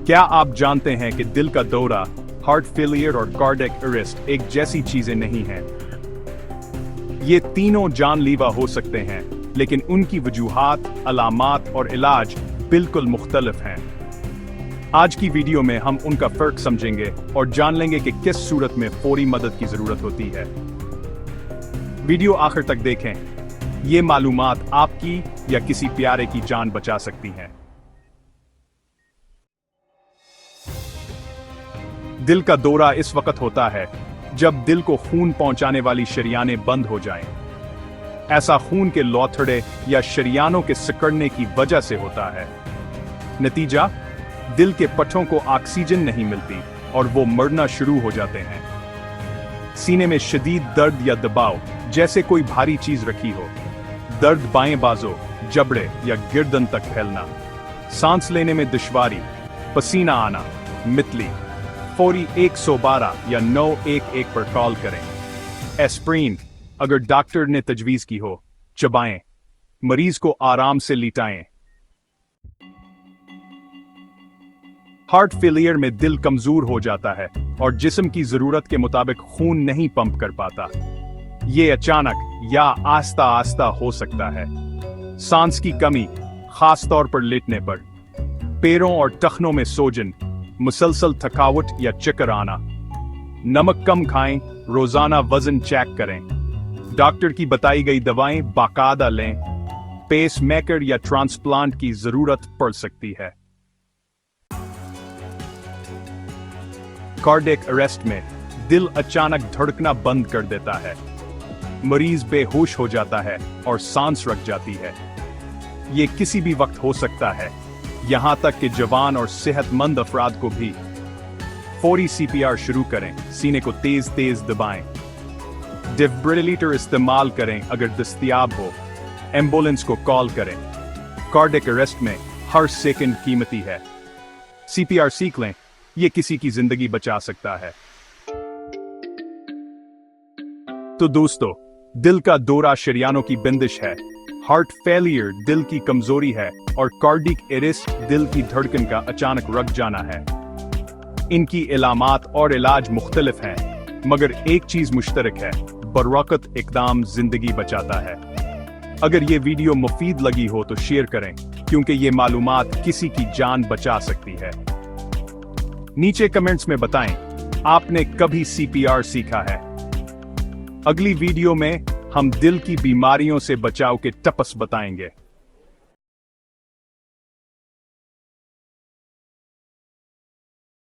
क्या आप जानते हैं कि दिल का दौरा, हार्ट फेलियर और कार्डियक अरेस्ट एक जैसी चीजें नहीं हैं? ये तीनों जानलेवा हो सकते हैं, लेकिन उनकी वजूहात, अलामात और इलाज बिल्कुल मुख्तलिफ हैं। आज की वीडियो में हम उनका फर्क समझेंगे और जान लेंगे कि किस सूरत में फौरी मदद की जरूरत होती है। वीडियो आखिर तक देखें, ये मालूमात आपकी या किसी प्यारे की जान बचा सकती हैं। दिल का दौरा इस वक्त होता है जब दिल को खून पहुंचाने वाली शरियानें बंद हो जाएं। ऐसा खून के लौथड़े या शरियानों के सिकुड़ने की वजह से होता है। नतीजा, दिल के पट्टों को ऑक्सीजन नहीं मिलती और वो मरना शुरू हो जाते हैं। सीने में शदीद दर्द या दबाव, जैसे कोई भारी चीज रखी हो। दर्द बाएं बाजू, जबड़े या गर्दन तक फैलना। सांस लेने में दुश्वारी, पसीना आना, मितली। फौरी 112 या 911 पर कॉल करें। एस्प्रिन, अगर डॉक्टर ने तजवीज की हो, चबाएं। मरीज को आराम से लिटाएं। हार्ट फेलियर में दिल कमजोर हो जाता है और जिस्म की जरूरत के मुताबिक खून नहीं पंप कर पाता। ये अचानक या आस्ता आस्ता हो सकता है। सांस की कमी, खास तौर पर लेटने पर। पैरों और टखनों में सोजन, मुसलसल थकावट या चक्कर आना। नमक कम खाएं, रोजाना वजन चेक करें। डॉक्टर की बताई गई दवाएं बाकायदा लें। पेस मेकर या ट्रांसप्लांट की जरूरत पड़ सकती है। कार्डियक अरेस्ट में दिल अचानक धड़कना बंद कर देता है। मरीज बेहोश हो जाता है और सांस रुक जाती है। ये किसी भी वक्त हो सकता है, यहां तक कि जवान और सेहतमंद अफराद को भी। फौरी सीपीआर शुरू करें, सीने को तेज तेज दबाएं। डिफिब्रिलेटर इस्तेमाल करें अगर दस्तयाब हो। एम्बुलेंस को कॉल करें। कार्डियक अरेस्ट में हर सेकंड कीमती है। सीपीआर सीख लें, ये किसी की जिंदगी बचा सकता है। तो दोस्तों, दिल का दौरा शरियानों की बंदिश है, हार्ट फेलियर दिल की कमजोरी है और कार्डियक अरेस्ट दिल की धड़कन का अचानक रुक जाना है। इनकी इलामात और इलाज मुख्तलिफ हैं, मगर एक चीज मुश्तरक है, बरवकत इकदाम जिंदगी बचाता है। अगर ये वीडियो मुफीद लगी हो तो शेयर करें, क्योंकि ये मालूमात किसी की जान बचा सकती है। नीचे कमेंट्स में बताएं, आपने कभी सीपीआर सीखा है? अगली वीडियो में हम दिल की बीमारियों से बचाव के टिप्स बताएंगे।